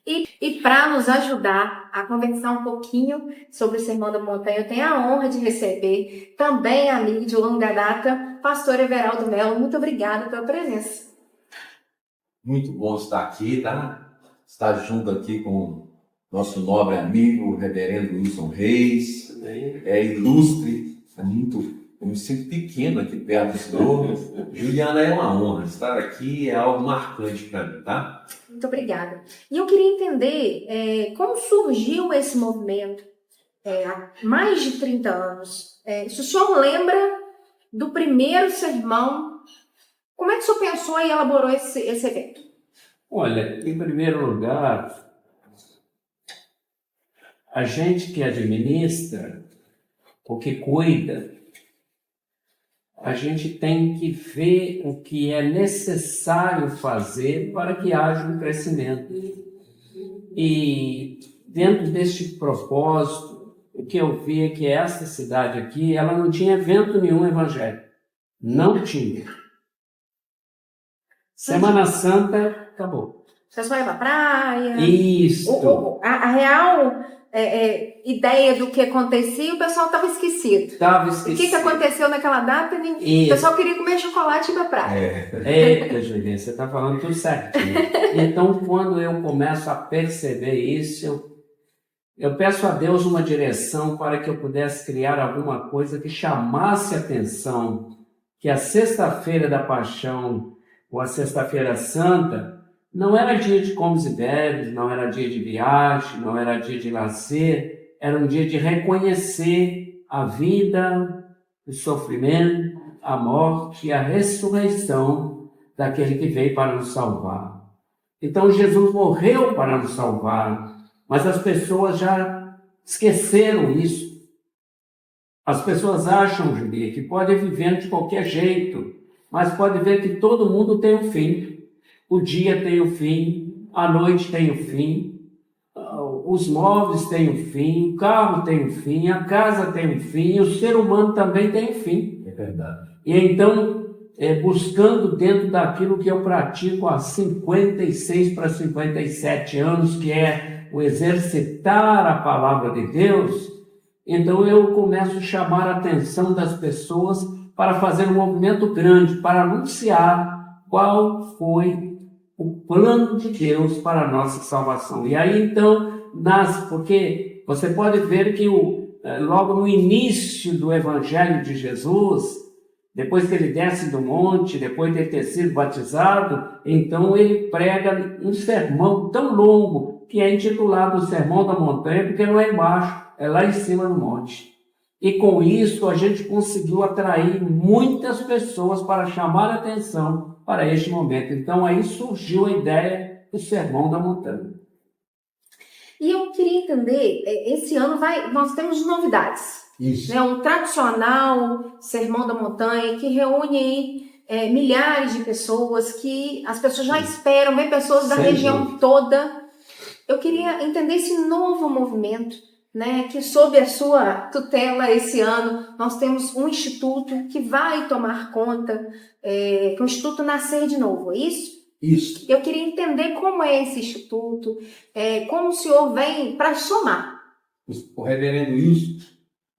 E para nos ajudar a conversar um pouquinho sobre o Sermão da Montanha, eu tenho a honra de receber também amigo de longa data, pastor Everaldo Melo. Muito obrigada pela presença. Muito bom estar aqui, tá? Estar junto aqui com nosso nobre amigo, reverendo Wilson Reis. É ilustre, eu me sinto pequeno aqui perto do senhor. Juliana, é uma honra estar aqui, é algo marcante para mim, tá? Muito obrigada. E eu queria entender como surgiu esse movimento há mais de 30 anos. Se o senhor lembra do primeiro sermão, como é que o senhor pensou e elaborou esse evento? Olha, em primeiro lugar, a gente que administra, ou que cuida, a gente tem que ver o que é necessário fazer para que haja um crescimento. E dentro deste propósito, o que eu vi é que essa cidade aqui, ela não tinha evento nenhum evangélico. Não tinha. Semana Santa, acabou. Você só ia pra praia? Isso. A real ideia do que acontecia, o pessoal estava esquecido. O que aconteceu naquela data? O pessoal queria comer chocolate e ir pra praia. Eita, Julinha, você está falando tudo certinho. Então, quando eu começo a perceber isso, eu peço a Deus uma direção para que eu pudesse criar alguma coisa que chamasse atenção, que a Sexta-feira da Paixão, ou a Sexta-feira Santa, não era dia de comes e bebes, não era dia de viagem, não era dia de lazer, era um dia de reconhecer a vida, o sofrimento, a morte e a ressurreição daquele que veio para nos salvar. Então Jesus morreu para nos salvar, mas as pessoas já esqueceram isso. As pessoas acham, Julia, que pode viver de qualquer jeito, mas pode ver que todo mundo tem um fim. O dia tem um fim, a noite tem um fim, os móveis têm um fim, o carro tem um fim, a casa tem um fim, o ser humano também tem um fim. É verdade. E então, buscando dentro daquilo que eu pratico há 56 para 57 anos, que é o exercitar a palavra de Deus, então eu começo a chamar a atenção das pessoas para fazer um movimento grande, para anunciar qual foi o plano de Deus para a nossa salvação. E aí então nasce, porque você pode ver que logo no início do Evangelho de Jesus, depois que ele desce do monte, depois de ter sido batizado, então ele prega um sermão tão longo, que é intitulado o Sermão da Montanha, porque não é embaixo, é lá em cima no monte. E com isso a gente conseguiu atrair muitas pessoas para chamar a atenção para este momento. Então, aí surgiu a ideia do Sermão da Montanha. E eu queria entender, esse ano nós temos novidades. Isso. Né? Um tradicional Sermão da Montanha que reúne aí, milhares de pessoas, que as pessoas já esperam, ver pessoas da região toda. Eu queria entender esse novo movimento, né, que sob a sua tutela esse ano nós temos um instituto que vai tomar conta, que é o Instituto Nascer de Novo, é isso? Isso. Eu queria entender como é esse instituto, como o senhor vem para somar. O reverendo Wilson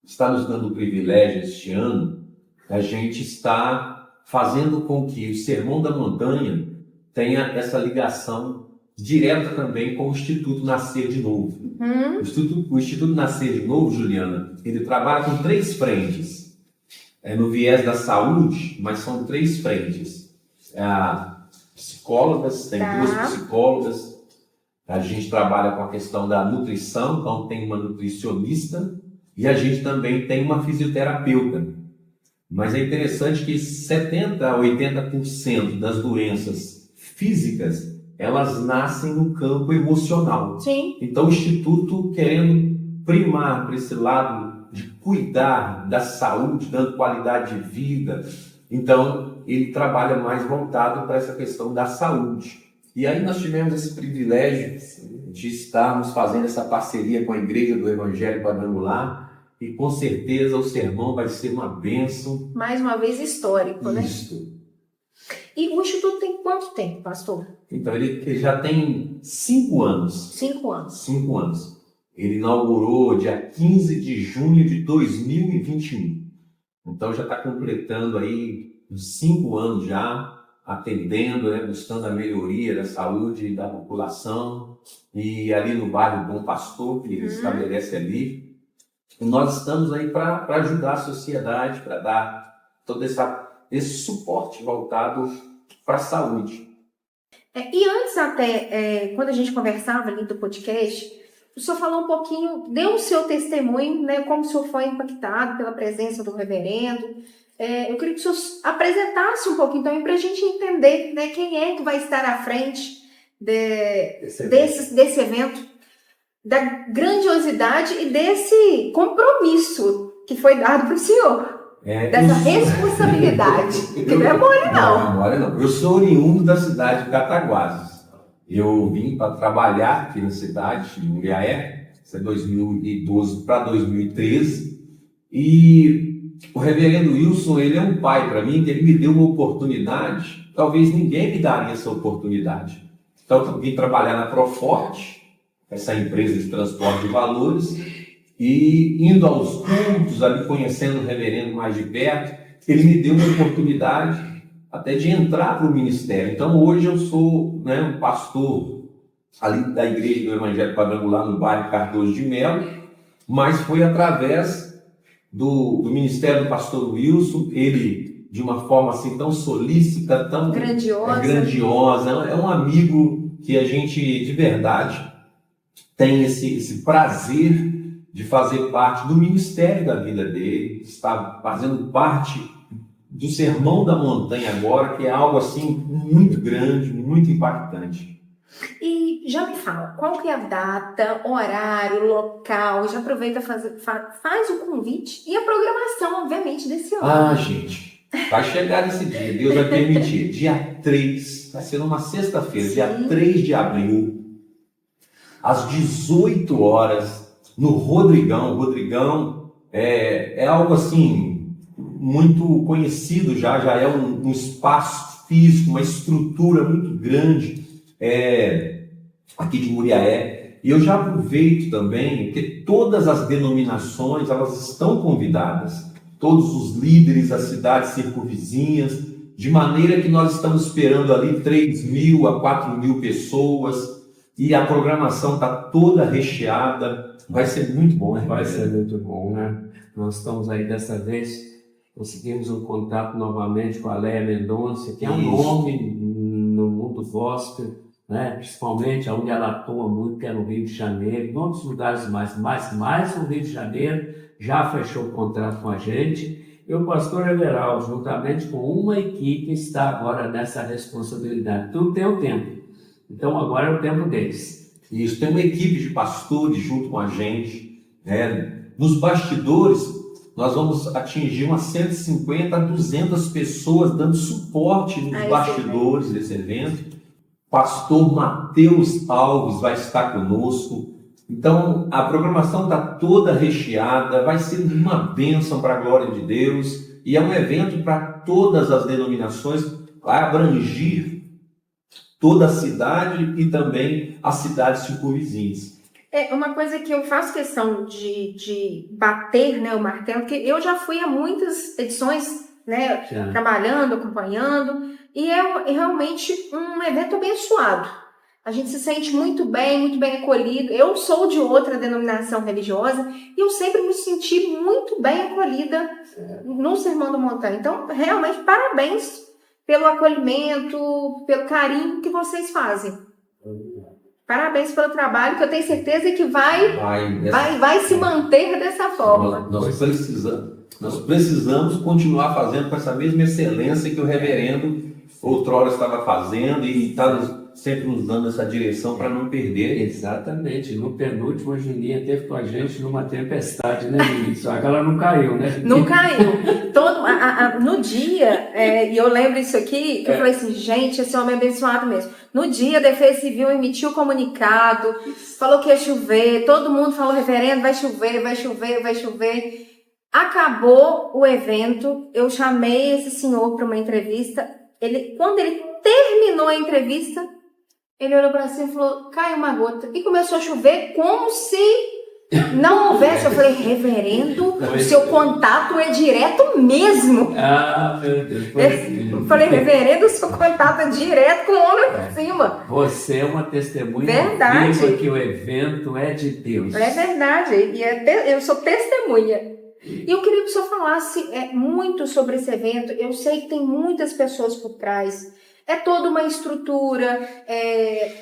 está nos dando o privilégio este ano, a gente está fazendo com que o Sermão da Montanha tenha essa ligação direta também com o Instituto Nascer de Novo. O Instituto Nascer de Novo, Juliana, ele trabalha com 3 frentes. No viés da saúde, mas são 3 frentes. Psicólogas, tem 2 psicólogas. A gente trabalha com a questão da nutrição, então tem uma nutricionista e a gente também tem uma fisioterapeuta. Mas é interessante que 70% a 80% das doenças físicas elas nascem no campo emocional. Sim. Então o Instituto, querendo primar para esse lado de cuidar da saúde, dando qualidade de vida, então ele trabalha mais voltado para essa questão da saúde. E aí nós tivemos esse privilégio de estarmos fazendo essa parceria com a Igreja do Evangelho Quadrangular e com certeza o sermão vai ser uma bênção. Mais uma vez histórico, né? Isso. E o Instituto tem quanto tempo, pastor? Então, ele já tem 5 anos. 5 anos. 5 anos. Ele inaugurou dia 15 de junho de 2021. Então, já está completando aí uns 5 anos já, atendendo, né, buscando a melhoria da saúde da população. E ali no bairro Bom Pastor, que ele estabelece ali. E nós estamos aí para ajudar a sociedade, para dar todo esse suporte voltado para a saúde. E antes até, quando a gente conversava ali do podcast, o senhor falou um pouquinho, deu o seu testemunho, né, como o senhor foi impactado pela presença do reverendo. Eu queria que o senhor apresentasse um pouquinho também para a gente entender, né, quem é que vai estar à frente desse evento, da grandiosidade e desse compromisso que foi dado para o senhor. Dessa responsabilidade, que não é mole, não. Não é mole, não. Eu sou oriundo da cidade de Cataguases. Eu vim para trabalhar aqui na cidade, em Muriaé, isso é 2012 para 2013. E o reverendo Wilson, ele é um pai para mim, que ele me deu uma oportunidade, talvez ninguém me daria essa oportunidade. Então, eu vim trabalhar na Proforte, essa empresa de transporte de valores, e indo aos cultos, ali conhecendo o reverendo mais de perto, ele me deu uma oportunidade até de entrar para o ministério. Então hoje eu sou, né, um pastor ali da Igreja do Evangelho Quadrangular no bairro Cardoso de Melo, mas foi através do ministério do pastor Wilson, ele de uma forma assim tão solícita, tão grandiosa, é um amigo que a gente de verdade tem esse prazer de fazer parte do ministério da vida dele, está fazendo parte do Sermão da Montanha agora, que é algo assim muito grande, muito impactante. E já me fala, qual que é a data, horário, local? Já aproveita, faz o convite e a programação, obviamente, desse ano. Gente, vai chegar esse dia, Deus vai permitir. Dia 3, vai ser numa sexta-feira, dia 3 de abril, às 18 horas, no Rodrigão. O Rodrigão é algo assim muito conhecido já é um espaço físico, uma estrutura muito grande aqui de Muriaé. E eu já aproveito também que todas as denominações elas estão convidadas, todos os líderes das cidades circunvizinhas, de maneira que nós estamos esperando ali 3.000 a 4.000 pessoas e a programação está toda recheada. Vai ser muito bom, né? Vai ser muito bom, né? Nós estamos aí dessa vez, conseguimos um contato novamente com a Léa Mendonça, que é um nome no mundo gospel, né? Principalmente onde ela atua muito, que é no Rio de Janeiro, em outros lugares mais no Rio de Janeiro, já fechou o contrato com a gente. E o pastor Everal, juntamente com uma equipe, está agora nessa responsabilidade. Tudo tem o tempo. Então agora é o tempo deles. Isso, tem uma equipe de pastores junto com a gente, né? Nos bastidores, nós vamos atingir umas 150 a 200 pessoas dando suporte nos bastidores desse evento. Pastor Mateus Alves vai estar conosco. Então, a programação está toda recheada, vai ser uma bênção para a glória de Deus, e é um evento para todas as denominações, vai abranger toda a cidade e também as cidades circunvizinhas. É uma coisa que eu faço questão de bater, né, o martelo, porque eu já fui a muitas edições, né, trabalhando, acompanhando, e é realmente um evento abençoado. A gente se sente muito bem acolhido. Eu sou de outra denominação religiosa e eu sempre me senti muito bem acolhida no Sermão da Montanha. Então, realmente, parabéns pelo acolhimento, pelo carinho que vocês fazem. Parabéns pelo trabalho, que eu tenho certeza que vai se manter dessa forma. Nós precisamos continuar fazendo com essa mesma excelência que o reverendo outrora estava fazendo e está sempre nos dando essa direção para não perder. Exatamente. No penúltimo, a Juninha teve com a gente numa tempestade, né, Juninha? Só que ela não caiu, né? Não caiu. No dia, e eu lembro isso aqui, que eu falei assim, gente, esse homem é abençoado mesmo. No dia, a Defesa Civil emitiu o comunicado, falou que ia chover, todo mundo falou, reverendo, vai chover, vai chover, vai chover. Acabou o evento, eu chamei esse senhor para uma entrevista. Quando ele terminou a entrevista, ele olhou para cima e falou, cai uma gota. E começou a chover como se não houvesse. Eu falei, reverendo, o seu contato é direto mesmo. Ah, meu Deus. Eu falei, reverendo, o seu contato é direto com o homem por cima. Você é uma testemunha viva que o evento é de Deus. É verdade, e eu sou testemunha. E eu queria que o senhor falasse muito sobre esse evento. Eu sei que tem muitas pessoas por trás. É toda uma estrutura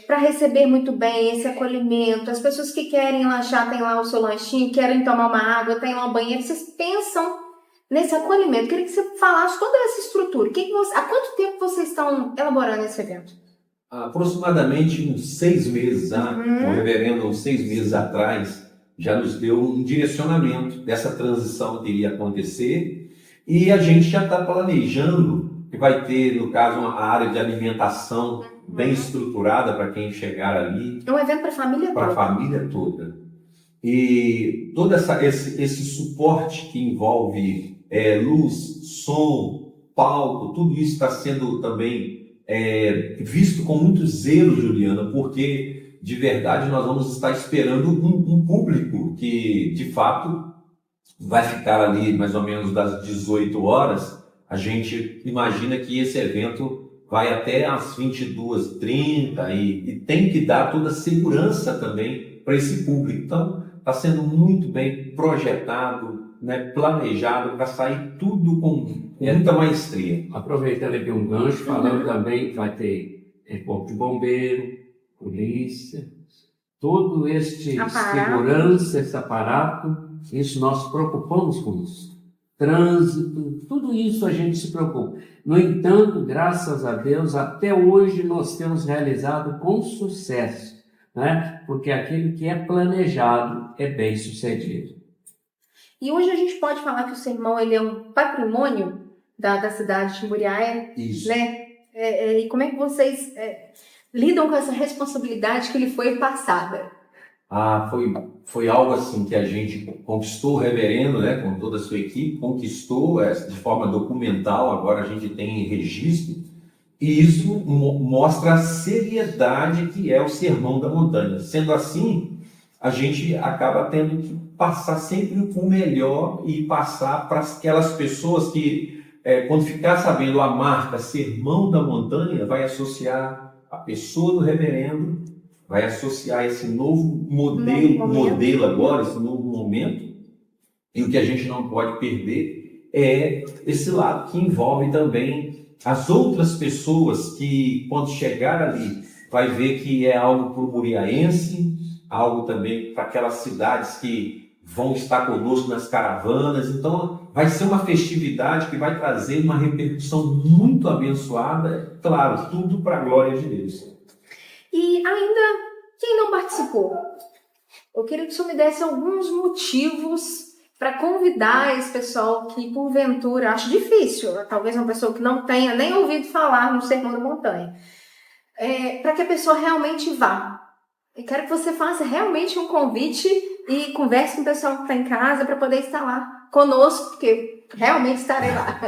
para receber muito bem esse acolhimento. As pessoas que querem lanchar, tem lá o seu lanchinho, querem tomar uma água, tem lá um banheiro. Vocês pensam nesse acolhimento. Eu queria que você falasse toda essa estrutura. Há quanto tempo vocês estão elaborando esse evento? Aproximadamente uns 6 meses. O reverendo, uns 6 meses atrás, já nos deu um direcionamento dessa transição que iria acontecer. E a gente já está planejando que vai ter, no caso, uma área de alimentação bem estruturada para quem chegar ali. É um evento para a família toda. Para a família toda. E todo esse suporte que envolve luz, som, palco, tudo isso está sendo também visto com muito zelo, Juliana, porque, de verdade, nós vamos estar esperando um público que, de fato, vai ficar ali mais ou menos das 18 horas. A gente imagina que esse evento vai até às 22h30 e tem que dar toda a segurança também para esse público. Então, está sendo muito bem projetado, né, planejado para sair tudo com muita maestria. Aproveitando aqui um gancho, falando também que vai ter corpo de bombeiro, polícia, todo segurança, esse aparato, isso nós preocupamos com isso. Trânsito, tudo isso a gente se preocupa. No entanto, graças a Deus, até hoje nós temos realizado com sucesso, né? Porque aquilo que é planejado é bem sucedido. E hoje a gente pode falar que o sermão ele é um patrimônio da cidade de Muriaé, Isso. Né? E como é que vocês lidam com essa responsabilidade que lhe foi passada? Foi algo assim que a gente conquistou o reverendo, né, com toda a sua equipe, conquistou de forma documental, agora a gente tem registro, e isso mostra a seriedade que é o Sermão da Montanha. Sendo assim, a gente acaba tendo que passar sempre o melhor e passar para aquelas pessoas que, quando ficar sabendo a marca Sermão da Montanha, vai associar a pessoa do reverendo, vai associar esse novo modelo agora, esse novo momento, e o que a gente não pode perder é esse lado que envolve também as outras pessoas que, quando chegar ali, vai ver que é algo para o muriaense, algo também para aquelas cidades que vão estar conosco nas caravanas. Então, vai ser uma festividade que vai trazer uma repercussão muito abençoada, claro, tudo para a glória de Deus. E ainda, quem não participou? Eu queria que o senhor me desse alguns motivos para convidar esse pessoal que, porventura, acho difícil, talvez uma pessoa que não tenha nem ouvido falar no Sermão da Montanha, para que a pessoa realmente vá. Eu quero que você faça realmente um convite e converse com o pessoal que está em casa para poder estar lá conosco, porque realmente estarei lá.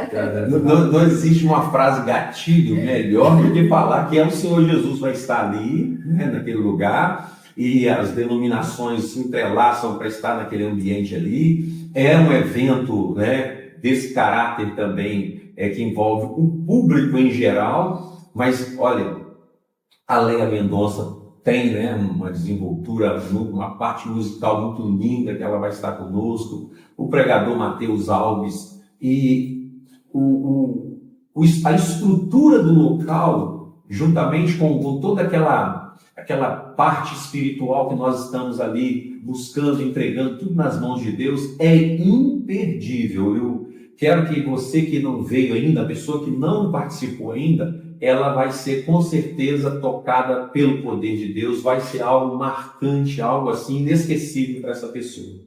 Não existe uma frase gatilho melhor do que falar que o Senhor Jesus vai estar ali, né, naquele lugar, e as denominações se entrelaçam para estar naquele ambiente ali. É um evento, né, desse caráter também, que envolve o público em geral, mas olha, a Leia Mendonça tem, né, uma desenvoltura, uma parte musical muito linda que ela vai estar conosco, o pregador Mateus Alves, e a estrutura do local, juntamente com toda aquela parte espiritual que nós estamos ali buscando, entregando tudo nas mãos de Deus, é imperdível. Eu quero que você que não veio ainda, a pessoa que não participou ainda, ela vai ser com certeza tocada pelo poder de Deus, vai ser algo marcante, algo assim inesquecível para essa pessoa.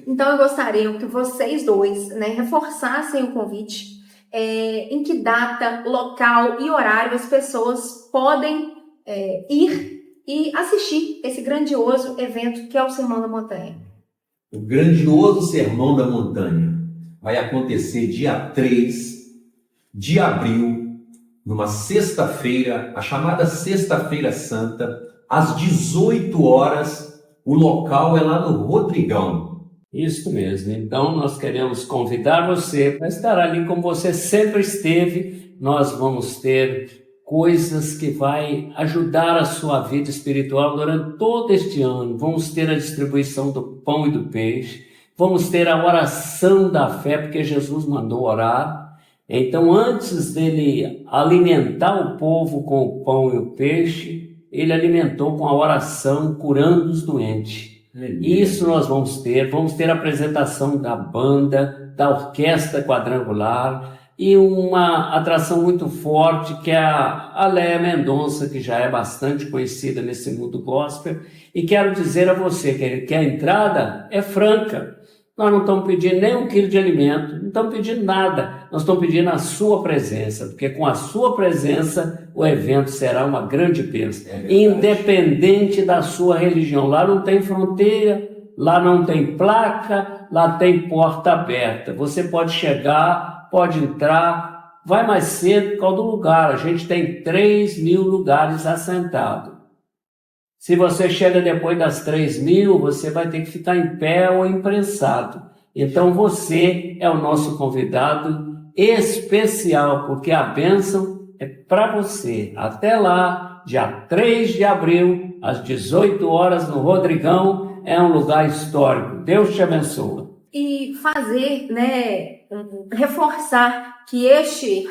Então eu gostaria que vocês dois, né, reforçassem o convite, em que data, local e horário as pessoas podem ir e assistir esse grandioso evento que é o Sermão da Montanha. O grandioso Sermão da Montanha vai acontecer dia 3 de abril, numa sexta-feira, a chamada Sexta-feira Santa, às 18 horas, o local é lá no Rodrigão. Isso mesmo. Então, nós queremos convidar você para estar ali como você sempre esteve. Nós vamos ter coisas que vai ajudar a sua vida espiritual durante todo este ano. Vamos ter a distribuição do pão e do peixe. Vamos ter a oração da fé, porque Jesus mandou orar. Então, antes dele alimentar o povo com o pão e o peixe, ele alimentou com a oração, curando os doentes. Isso nós vamos ter a apresentação da banda, da orquestra quadrangular e uma atração muito forte que é a Leia Mendonça, que já é bastante conhecida nesse mundo gospel. E quero dizer a você que a entrada é franca. Nós não estamos pedindo nem 1 quilo de alimento, não estamos pedindo nada. Nós estamos pedindo a sua presença, porque com a sua presença o evento será uma grande bênção. Independente da sua religião. Lá não tem fronteira, lá não tem placa, lá tem porta aberta. Você pode chegar, pode entrar, vai mais cedo por causa do lugar. A gente tem 3.000 lugares assentados. Se você chega depois das 3.000, você vai ter que ficar em pé ou imprensado. Então você é o nosso convidado especial, porque a bênção é para você. Até lá, dia 3 de abril, às 18 horas, no Rodrigão, é um lugar histórico. Deus te abençoe. E fazer, né, reforçar que esse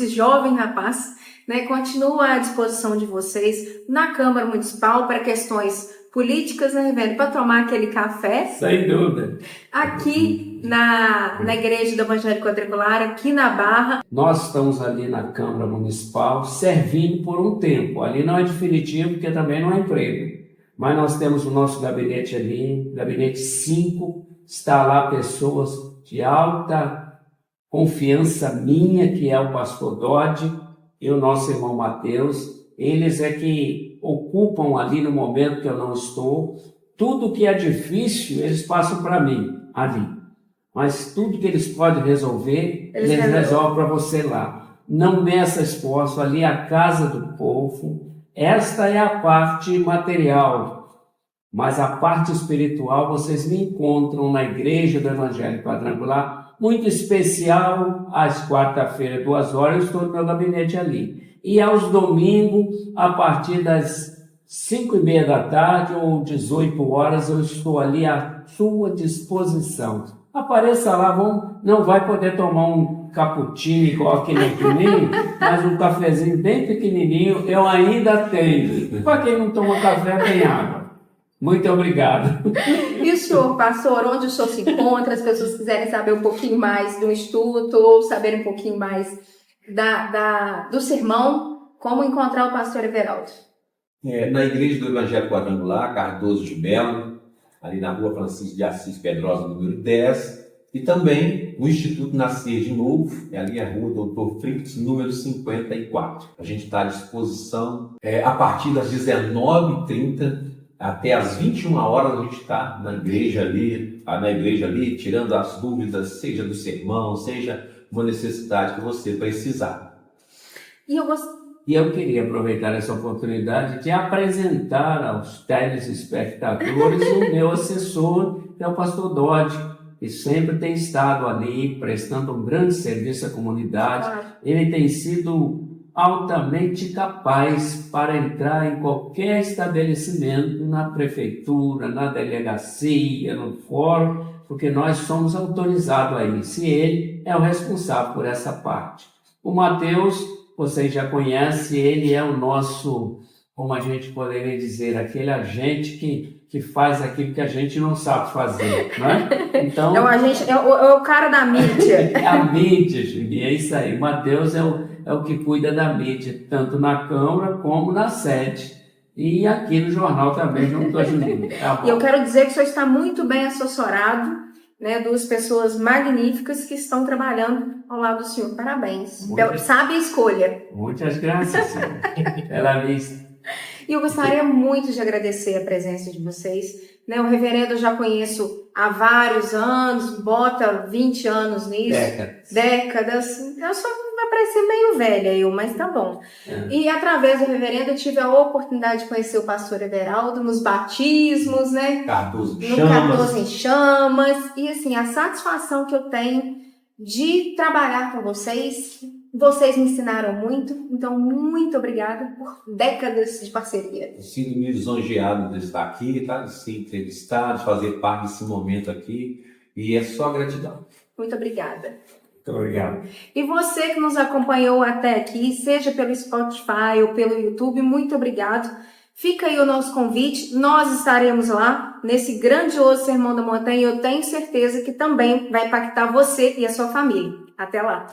jovem rapaz, né, continua à disposição de vocês na Câmara Municipal para questões políticas, né, Reverendo, para tomar aquele café. Sem dúvida. Aqui na Igreja do Evangelho Quadrangular, aqui na Barra. Nós estamos ali na Câmara Municipal servindo por um tempo. Ali não é definitivo, porque também não é emprego. Mas nós temos o nosso gabinete ali, gabinete 5, está lá pessoas de alta confiança minha, que é o pastor Dodge, e o nosso irmão Mateus. Eles é que ocupam ali no momento que eu não estou. Tudo que é difícil, eles passam para mim, ali. Mas tudo que eles podem resolver, eles resolvem para você lá. Não meça esforço, ali é a casa do povo. Esta é a parte material. Mas a parte espiritual, vocês me encontram na Igreja do Evangelho Quadrangular, muito especial, às quarta-feiras, 2 horas, eu estou no meu gabinete ali. E aos domingos, a partir das 5:30 da tarde ou 18 horas, eu estou ali à sua disposição. Apareça lá, não vai poder tomar um cappuccino igual aquele pequenininho, mas um cafezinho bem pequenininho eu ainda tenho. Para quem não toma café, tem água. Muito obrigado. E o senhor, pastor, onde o senhor se encontra? As pessoas quiserem saber um pouquinho mais do Instituto ou saber um pouquinho mais do sermão, como encontrar o pastor Everaldo? Na Igreja do Evangelho Quadrangular, Cardoso de Melo, ali na Rua Francisco de Assis Pedrosa, número 10, e também o Instituto Nascer de Novo, ali a Rua Doutor Fritz, número 54. A gente está à disposição a partir das 19h30 até as 21 horas. A gente está na igreja ali, tirando as dúvidas, seja do sermão, seja uma necessidade que você precisar. E eu queria aproveitar essa oportunidade de apresentar aos telespectadores o meu assessor, que é o pastor Dodge, que sempre tem estado ali prestando um grande serviço à comunidade. Ele tem sido altamente capaz para entrar em qualquer estabelecimento, na prefeitura, na delegacia, no fórum, porque nós somos autorizados a isso, e ele é o responsável por essa parte. O Mateus, vocês já conhecem, ele é o nosso, como a gente poderia dizer, aquele agente que faz aquilo que a gente não sabe fazer, não é? Então, é o cara da mídia. É a mídia, Julinha, é isso aí. O Mateus é o que cuida da mídia, tanto na Câmara como na sede. E aqui no jornal também, junto com a Julinha. Tá bom? E eu quero dizer que o senhor está muito bem assessorado, né, duas pessoas magníficas que estão trabalhando ao lado do senhor. Parabéns. Sabe a escolha. Muitas graças, senhor, pela vista. E eu gostaria muito de agradecer a presença de vocês. Né, o reverendo eu já conheço há vários anos, bota 20 anos nisso. Décadas. Eu só vai parecer meio velha, mas tá bom. E através do reverendo eu tive a oportunidade de conhecer o pastor Everaldo nos batismos, né? Cardoso em Chamas. E assim, a satisfação que eu tenho de trabalhar com vocês. Vocês me ensinaram muito, então muito obrigada por décadas de parceria. Sinto me lisonjeado de estar aqui, de ser entrevistado, de fazer parte desse momento aqui, e é só gratidão. Muito obrigada. Muito obrigado. E você que nos acompanhou até aqui, seja pelo Spotify ou pelo YouTube, muito obrigado. Fica aí o nosso convite, nós estaremos lá nesse grandioso Sermão da Montanha e eu tenho certeza que também vai impactar você e a sua família. Até lá!